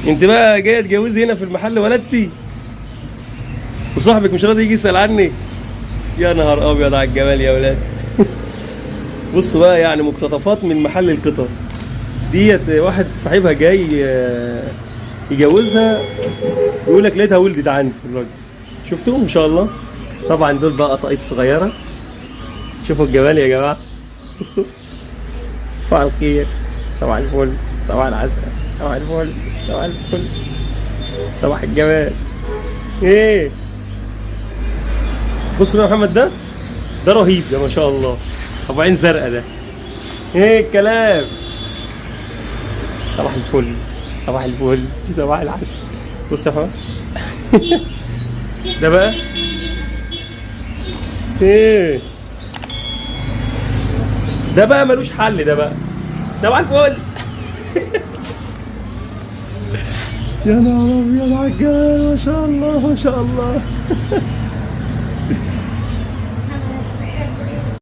انت بقى جايه تجوزي هنا في المحل ولدتي، وصاحبك مش راضي يجي يسأل عني. يا نهار ابيض على الجمال يا ولاد. بصوا بقى يعني مقتطفات من محل القطط ديت. واحد صاحبها جاي يجوزها، يقول لك لقيتها ولدت عندي الراجل. شفتوهم ان شاء الله. طبعا دول بقى قطايط صغيره. شوفوا الجمال يا جماعه. بصوا. صباح الخير، صباح الفل، صباح العسل، صباح الفل، صباح الفل، صباح الجمال. ايه بص بقى يا محمد، ده رهيب ده ما شاء الله. ابو عين زرقاء ده. ايه الكلام. صباح الفل، صباح الفل، صباح العسل. بص يا محمد. ده بقى ايه، ده بقى ملوش حل. ده بقى صباح الفل. يا نهار ابيض على الجمال، ما شاء الله ما شاء الله.